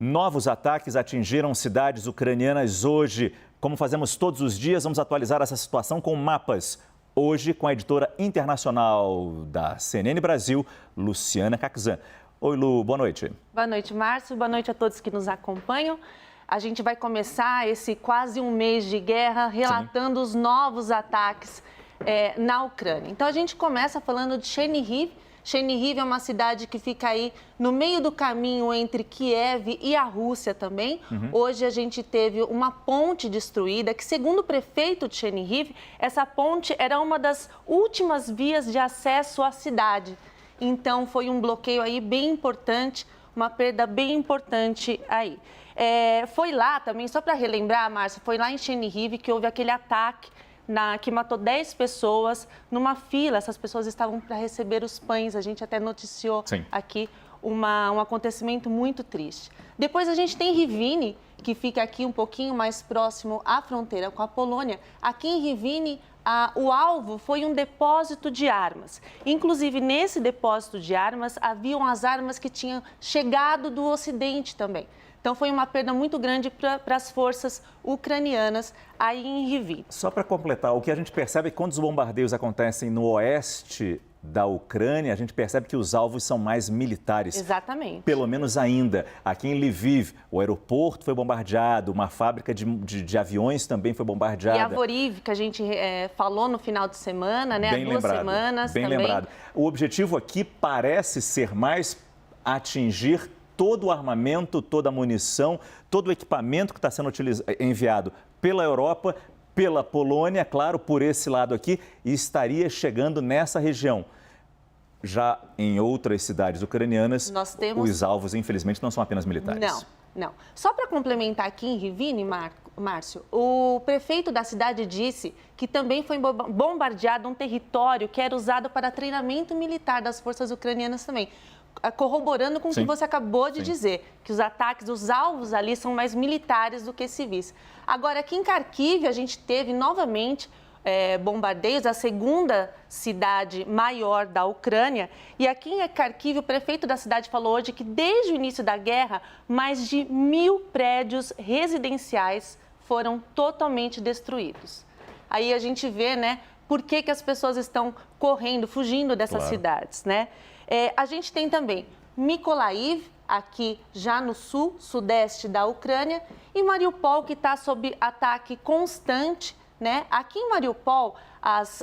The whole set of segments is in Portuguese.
Novos ataques atingiram cidades ucranianas hoje. Como fazemos todos os dias, vamos atualizar essa situação com mapas. Hoje, com a editora internacional da CNN Brasil, Luciana Caczan. Oi, Lu, boa noite. Boa noite, Márcio. Boa noite a todos que nos acompanham. A gente vai começar esse quase um mês de guerra relatando os novos ataques na Ucrânia. Então, a gente começa falando de Chernihiv. Chernihiv é uma cidade que fica aí no meio do caminho entre Kiev e a Rússia também. Hoje a gente teve uma ponte destruída, que segundo o prefeito de Chernihiv, essa ponte era uma das últimas vias de acesso à cidade. Então foi um bloqueio aí bem importante, uma perda bem importante aí. Foi lá também, só para relembrar, Márcia, foi lá em Chernihiv que houve aquele ataque que matou 10 pessoas numa fila. Essas pessoas estavam para receber os pães. A gente até noticiou aqui um acontecimento muito triste. Depois a gente tem Rivne, que fica aqui um pouquinho mais próximo à fronteira com a Polônia. Aqui em Rivne, o alvo foi um depósito de armas. Inclusive, nesse depósito de armas, haviam as armas que tinham chegado do Ocidente também. Então, foi uma perda muito grande para as forças ucranianas aí em Rivne. Só para completar, o que a gente percebe é que quando os bombardeios acontecem no oeste da Ucrânia, a gente percebe que os alvos são mais militares. Exatamente. Pelo menos ainda. Aqui em Lviv, o aeroporto foi bombardeado, uma fábrica de aviões também foi bombardeada. E a Voriv, que a gente falou no final de semana, né? Bem há 2 semanas bem também. lembrado. O objetivo aqui parece ser mais atingir todo o armamento, toda a munição, todo o equipamento que está sendo enviado pela Europa, pela Polônia, claro, por esse lado aqui, e estaria chegando nessa região. Já em outras cidades ucranianas, os alvos, infelizmente, não são apenas militares. Não. Só para complementar aqui em Rivne, Márcio, o prefeito da cidade disse que também foi bombardeado um território que era usado para treinamento militar das forças ucranianas também, corroborando com o que você acabou de dizer, que os ataques, os alvos ali são mais militares do que civis. Agora, aqui em Kharkiv, a gente teve novamente bombardeios, a segunda cidade maior da Ucrânia. E aqui em Kharkiv, o prefeito da cidade falou hoje que desde o início da guerra, mais de 1.000 prédios residenciais foram totalmente destruídos. Aí a gente vê, né, por que as pessoas estão correndo, fugindo dessas cidades, né? A gente tem também Mykolaiv, aqui já no sul, sudeste da Ucrânia, e Mariupol, que está sob ataque constante, né? Aqui em Mariupol, as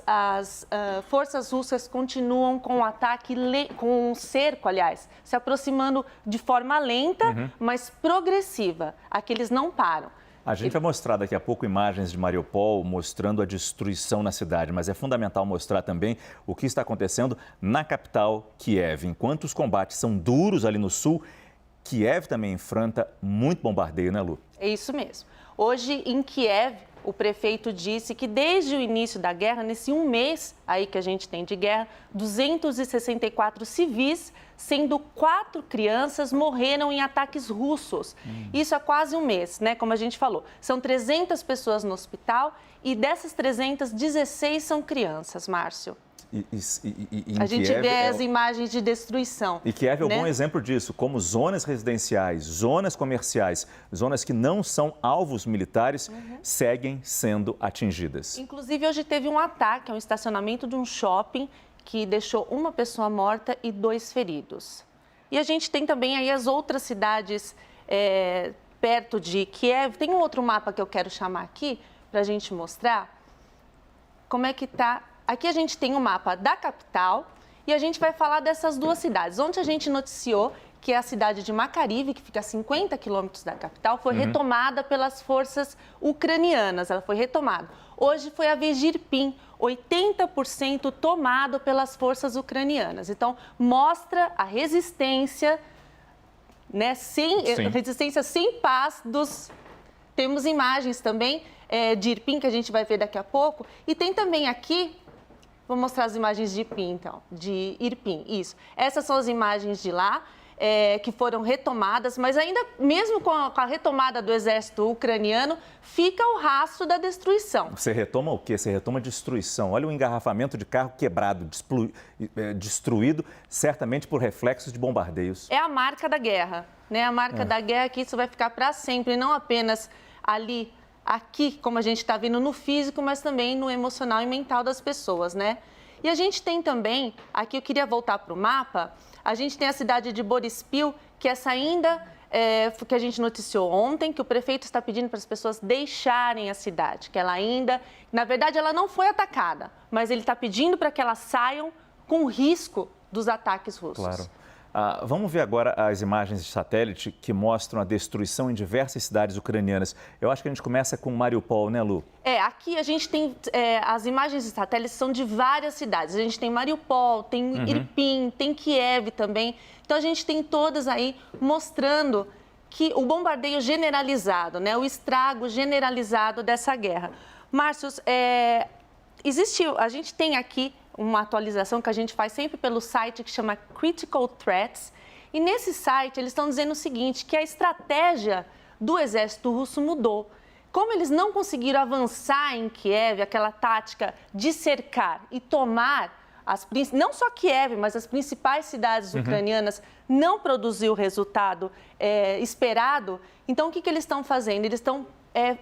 forças russas continuam com o ataque, com um cerco, aliás, se aproximando de forma lenta, mas progressiva. Aqui eles não param. A gente vai mostrar daqui a pouco imagens de Mariupol mostrando a destruição na cidade, mas é fundamental mostrar também o que está acontecendo na capital, Kiev. Enquanto os combates são duros ali no sul, Kiev também enfrenta muito bombardeio, né, Lu? É isso mesmo. Hoje, em Kiev, o prefeito disse que desde o início da guerra, nesse um mês aí que a gente tem de guerra, 264 civis, sendo 4 crianças, morreram em ataques russos. Isso há quase um mês, né? Como a gente falou. São 300 pessoas no hospital e dessas 300, 16 são crianças, Márcio. A gente vê as imagens de destruição. E Kiev é um bom exemplo disso, como zonas residenciais, zonas comerciais, zonas que não são alvos militares, seguem sendo atingidas. Inclusive, hoje teve um ataque a um estacionamento de um shopping que deixou uma pessoa morta e 2 feridos. E a gente tem também aí as outras cidades perto de Kiev. Tem um outro mapa que eu quero chamar aqui para a gente mostrar como é que está. Aqui a gente tem o mapa da capital e a gente vai falar dessas 2 cidades. Ontem a gente noticiou que a cidade de Makariv, que fica a 50 quilômetros da capital, foi retomada pelas forças ucranianas. Ela foi retomada. Hoje foi a vez de Irpin, 80% tomado pelas forças ucranianas. Então, mostra a resistência, né, resistência sem paz dos... Temos imagens também de Irpin, que a gente vai ver daqui a pouco. E tem também aqui... Vou mostrar as imagens de Irpin, então. De Irpin, isso. Essas são as imagens de lá. que foram retomadas, mas ainda mesmo com a retomada do exército ucraniano, fica o rastro da destruição. Você retoma o quê? Você retoma destruição. Olha o engarrafamento de carro quebrado, destruído, certamente por reflexos de bombardeios. É a marca da guerra, né? A marca da guerra que isso vai ficar para sempre, não apenas ali, aqui, como a gente está vendo no físico, mas também no emocional e mental das pessoas, né? E a gente tem também, aqui eu queria voltar para o mapa, a gente tem a cidade de Borispil, que essa ainda, que a gente noticiou ontem, que o prefeito está pedindo para as pessoas deixarem a cidade, que ela ainda, na verdade, ela não foi atacada, mas ele está pedindo para que elas saiam com risco dos ataques russos. Claro. Vamos ver agora as imagens de satélite que mostram a destruição em diversas cidades ucranianas. Eu acho que a gente começa com Mariupol, né, Lu? Aqui a gente tem, as imagens de satélite são de várias cidades. A gente tem Mariupol, tem Irpin, tem Kiev também. Então a gente tem todas aí mostrando que o bombardeio generalizado, né, o estrago generalizado dessa guerra. Márcios, a gente tem aqui uma atualização que a gente faz sempre pelo site que chama Critical Threats. E nesse site eles estão dizendo o seguinte, que a estratégia do exército russo mudou. Como eles não conseguiram avançar em Kiev, aquela tática de cercar e tomar, não só Kiev, mas as principais cidades ucranianas, não produziu o resultado esperado. Então, o que eles estão fazendo? Eles estão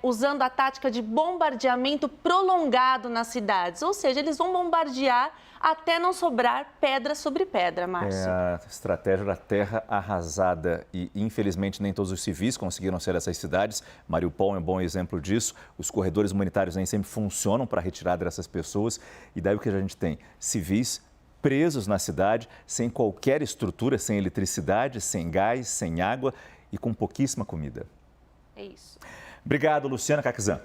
usando a tática de bombardeamento prolongado nas cidades. Ou seja, eles vão bombardear até não sobrar pedra sobre pedra, Márcio. É a estratégia da terra arrasada e, infelizmente, nem todos os civis conseguiram sair dessas cidades. Mariupol é um bom exemplo disso. Os corredores humanitários nem sempre funcionam para a retirada dessas pessoas. E daí o que a gente tem? Civis presos na cidade, sem qualquer estrutura, sem eletricidade, sem gás, sem água e com pouquíssima comida. É isso. Obrigado, Luciana Caquezan.